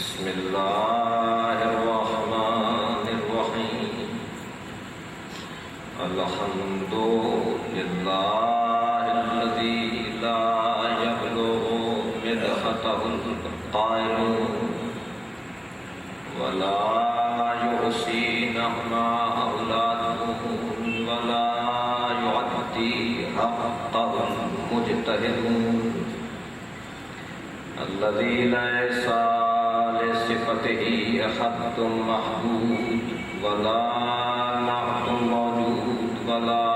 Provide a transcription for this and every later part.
بسم اللہ الرحمن الرحیم الحمد للہ الذی لا یبلغ مدحتہ القائل ولا یحصی نعماء اولاده ولا یعطی حقہ المجتہد الذي ليس لصفته حد محدود ولا نعت موجود ولا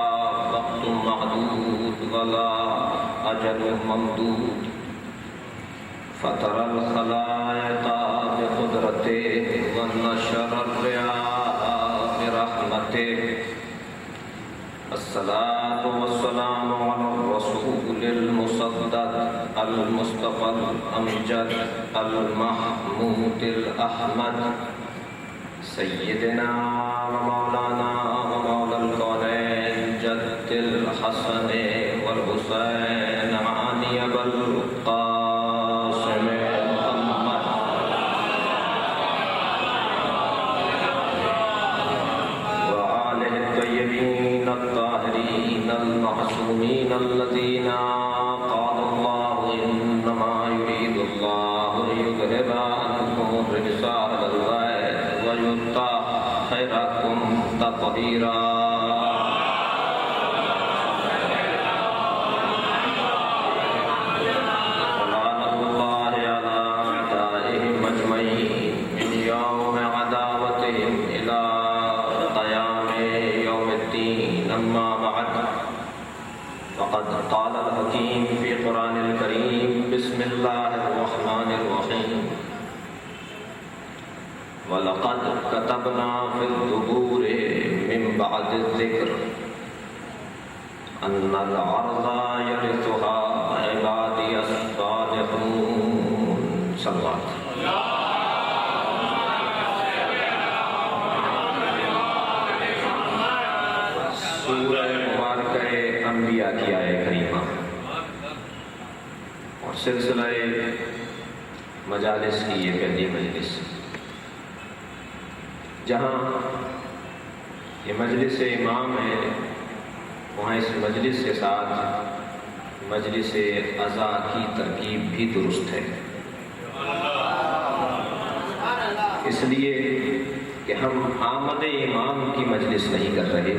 وقت معدود ولا أجل ممدود فطر الخلائق بقدرته ونشر الرياح برحمته الصلاة والسلام على الرسول المصدق المصطفى الأمجد المحمود الأحمد سيدنا ومولانا ومولى الكونين جد الحسن والحسين علي أبا القاسم محمد وآله الطيبين الطاهرين المعصومين الذين قال الله إنما يريد الله ليذهب عنكم الرجس أهل البيت ويطهركم تطهيرا وقد قال الحكيم في قرآن الكريم بسم الله الرحمن الرحيم ولقد كتبنا في الزبور من بعد الذكر أن الأرض يرثها عبادي الصالحون صلى الله عليه وسلم سورہ مبارکہ انبیاء کی آیت کریمہ اور سلسلہ مجالس کی یہ پہلی مجلس جہاں یہ مجلس امام ہے وہاں اس مجلس کے ساتھ مجلس عزا کی ترکیب بھی درست ہے، اس لیے کہ ہم آمد امام کی مجلس نہیں کر رہے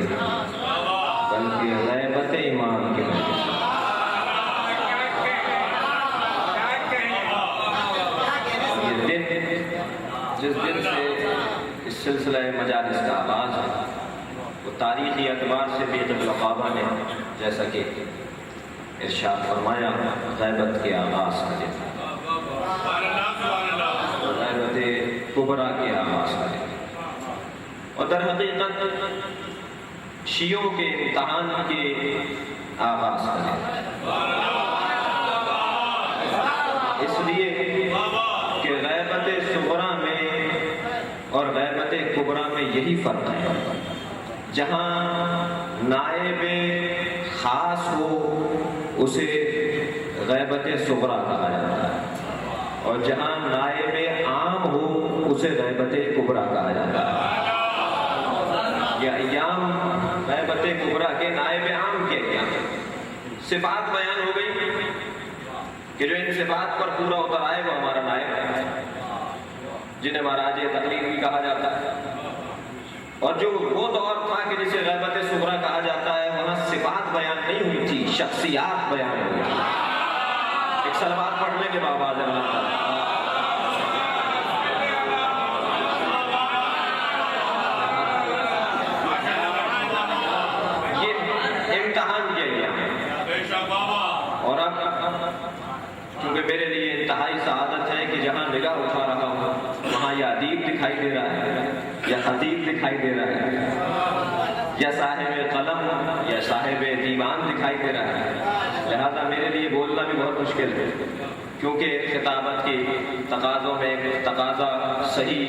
بلکہ غیبت امام کی مجلس۔ یہ دن جس دن سے اس سلسلہ مجالس کا آغاز ہے وہ تاریخی اعتبار سے بھی القابہ نے جیسا کہ ارشاد فرمایا غیبت کے آغاز کا دن، غیبت کبریٰ کے آغاز کا دن، اور در حقیقت شیعوں کے امتحان کے آغاز کریں، اس لیے کہ غیبت صغریٰ میں اور غیبت کبریٰ میں یہی فرق ہے، جہاں نائب خاص ہو اسے غیبت صغریٰ کہا جاتا ہے، اور جہاں نائب عام ہو اسے غیبت کبریٰ کہا جاتا ہے۔ یہ ایام غیبت کبریٰ کے نائب عام کے ایام، صفات بیان ہو گئی کہ جو ان صفات پر پورا اتر آئے وہ ہمارا نائب ہے، جنہیں مہاراج تقلید بھی کہا جاتا ہے، اور جو وہ دور تھا کہ جسے غیبت صغریٰ کہا جاتا ہے وہاں صفات بیان نہیں ہوئی تھی، شخصیات بیان ہوئی تھی۔ ایک سلوات پڑھ لیں گے بابا اللہ اور اب کیونکہ میرے لیے انتہائی سعادت ہے کہ جہاں نگاہ اٹھا رہا ہوں وہاں یا ادیب دکھائی دے رہا ہے یا خطیب دکھائی دے رہا ہے یا صاحب قلم یا صاحب دیوان دکھائی دے رہا ہے، لہذا میرے لیے بولنا بھی بہت مشکل ہے کیونکہ خطابت کی تقاضوں میں ایک تقاضا صحیح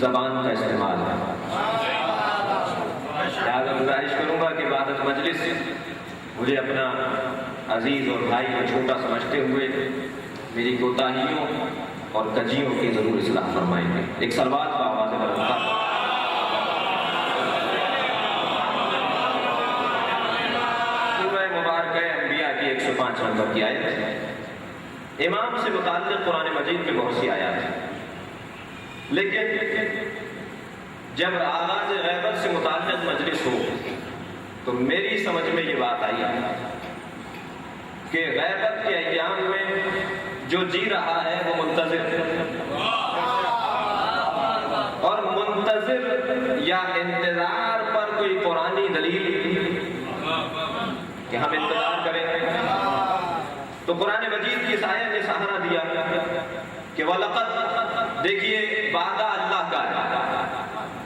زبان کا استعمال ہے۔ لہذا گزارش کروں گا کہ بعد از مجلس مجھے اپنا عزیز اور بھائی کو چھوٹا سمجھتے ہوئے میری کوتاہیوں اور کجیوں کی ضرور اصلاح فرمائیں گے. ایک صلوات کا آواز بلند. سورہ مبارکہ انبیاء کی 105 نمبر کی آیت. امام سے متعلق قرآن مجید میں بہت سی آیات ہیں، لیکن جب آغاز غیبت سے متعلق مجلس ہو تو میری سمجھ میں یہ بات آئی کہ غیبت کے ایام میں جو جی رہا ہے وہ منتظر ہے، اور منتظر یا انتظار پر کوئی قرآنی دلیل کہ ہم انتظار کریں، تو قرآن مجید کی آیت نے سہارا دیا کہ وَلَقَدْ، دیکھیے وعدہ اللہ کا ہے.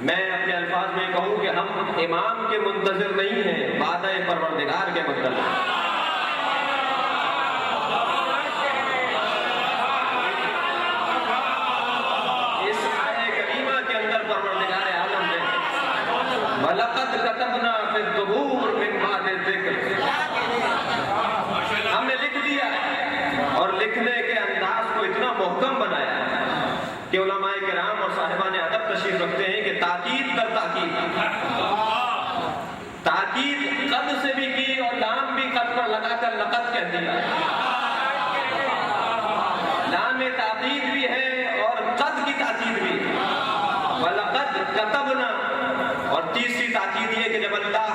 میں اپنے الفاظ میں کہوں کہ ہم امام کے منتظر نہیں ہیں، وعدہ پروردگار کے منتظر ہیں. اس آیہ کریمہ کے اندر پروردگار عالم نے وَلَقَدْ كَتَبْنَا فِي الزُّبُورِ مِن بَعْدِ الذِّكْرِ، ہم نے لکھ دیا اور لکھنے کے انداز کو اتنا محکم بنایا کہ علماء کرام اور صاحبان ادب تشریف رکھتے ہیں کہ تاکید در تاکید، تاکید قد سے بھی کی اور لام بھی قد پر لگا کر لقد کہہ دیا. لام تاکید بھی ہے اور قد کی تاکید بھی. وَلَقَدْ كَتَبْنَا، اور تیسری تاکید یہ کہ جب اللہ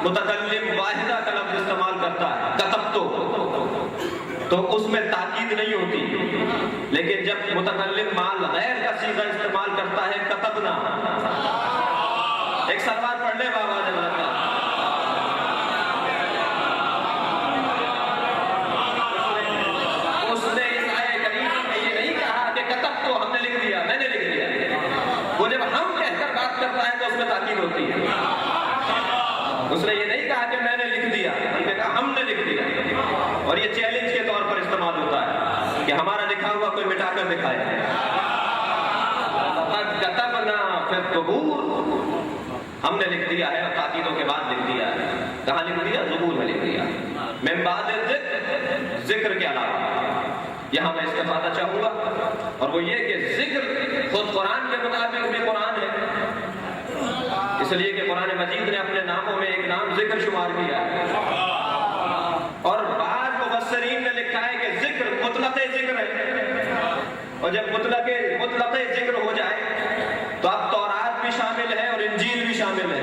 متکلم واحدہ کا لفظ استعمال کرتا ہے کتب تو اس میں تاکید نہیں ہوتی، لیکن جب متکلم مال غیر کا صیغہ استعمال کرتا ہے کتبنا. ایک سلوات پڑھ لے بابا نے بلند. اس نے اس آیہ کریمہ میں یہ نہیں کہا کہ کتب تو ہم نے لکھ دیا، میں نے لکھ دیا. وہ جب ہم کہہ کر بات کرتا ہے تو اس میں تاکید ہوتی ہے. اس نے یہ نہیں کہا کہ میں نے لکھ دیا، بلکہ کہا ہم نے لکھ دیا. اور یہ چیلنج کے طور پر استعمال ہوتا ہے کہ ہمارا لکھا ہوا کوئی مٹا کر دکھائے. لقد كتبنا في الزبور، ہم نے لکھ دیا ہے اور تاکیدوں کے بعد لکھ دیا ہے. کہاں لکھ دیا؟ زبور میں لکھ دیا. من بعد الذکر، ذکر کے علاوہ. یہاں میں استفادہ چاہوں گا اور وہ یہ کہ ذکر خود قرآن کے مطابق بھی قرآن ہے، اس لیے کہ قرآن مجید نے اپنے ناموں میں ایک نام ذکر شمار کیا ہے. اور بعض مفسرین نے لکھا ہے کہ ذکر مطلق ذکر ہے، اور جب مطلق ذکر ہو جائے تو اب تورات بھی شامل ہے اور انجیل بھی شامل ہے.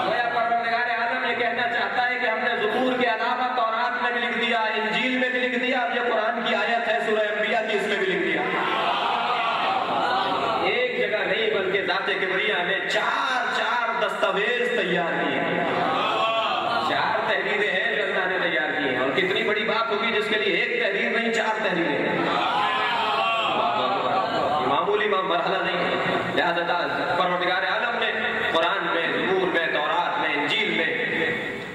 گویا پروردگار عالم یہ کہنا چاہتا ہے کہ ہم نے زبور کے علاوہ تورات میں بھی لکھ دیا، انجیل میں بھی لکھ دیا، اب یہ قرآن کی آیت ہے سورہ انبیاء کی، اس میں بھی لکھ دیا. ایک جگہ نہیں بلکہ ذات کبریاء نے چار دستاویز تیار کیے ہیں. 4 تحریریں ہیں جو اللہ نے تیار کی ہیں. اور کتنی بڑی بات ہوگی جس کے لیے ایک تحریر نہیں 4 تحریریں ہیں. معمولی مرحلہ نہیں ہے. لہذا پروردگار عالم نے قرآن میں، زبور میں، تورات میں، انجیل میں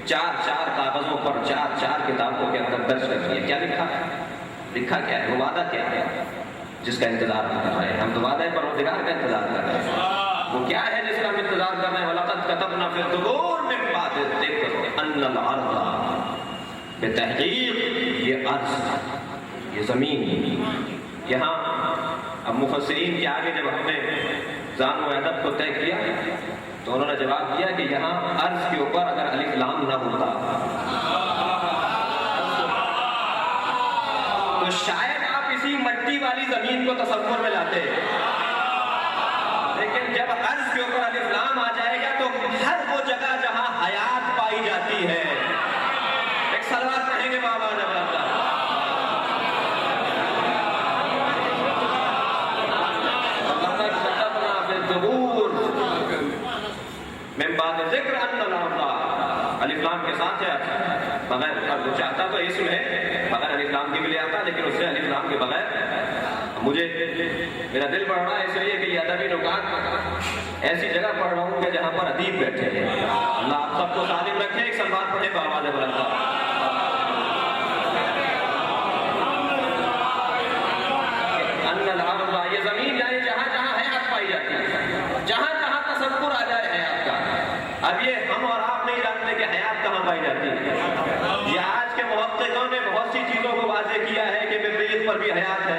4 کاغذوں پر 4 کتابوں کے اندر درج کر دیا. کیا لکھا ہے؟ لکھا کیا ہے؟ وہ وعدہ کیا ہے جس کا انتظار کر رہے ہیں؟ ہم تو وعدہ پروردگار کا انتظار کر رہے ہیں. وہ کیا ہے جس کا ہم انتظار کر رہے ہیں؟ وَلَقَدْ كَتَبْنَا فِي الزُّبُورِ مِن بَعْدِ الذِّكْرِ أَنَّ الْأَرْضَ، بتحقیق یہ ارض، یہ زمین. یہاں اب مفسرین کے آگے جب ہم نے ذان و ادب کو طے کیا تو انہوں نے جواب دیا کہ یہاں ارض کے اوپر اگر الف لام نہ ہوتا تو شاید آپ اسی مٹی والی زمین کو تصور میں لاتے. لیکن جب ارض کے اوپر الف لام آ جائے گا تو ہر وہ جگہ جہاں حیات پائی جاتی ہے. ایک صلوات پڑھیں گے بابا نے بلند. من بعد ذکر ان الارض، الف لام کے ساتھ ہے. بغیر وہ چاہتا تو اسم ہے بغیر الف لام کے بھی لے آتا، لیکن اس سے الف لام کے بغیر. مجھے میرا دل پڑھ رہا ہے اس لیے کہ یہ ادبی نکات ایسی جگہ پڑھ رہا ہوں کہ جہاں پر ادیب بیٹھے ہیں. اللہ آپ سب کو سالم رکھے. ایک سلوات پڑھے بآواز بلند. ان الارض، یہ زمین یعنی جہاں جہاں حیات پائی جاتی ہے، جہاں جہاں تصور آ جائے حیات کا. اب یہ ہم اور آپ نہیں جانتے کہ حیات کہاں پائی جاتی ہے. یہ آج کے محققوں نے بہت سی چیزوں کو واضح کیا ہے کہ مریخ پر بھی حیات ہے،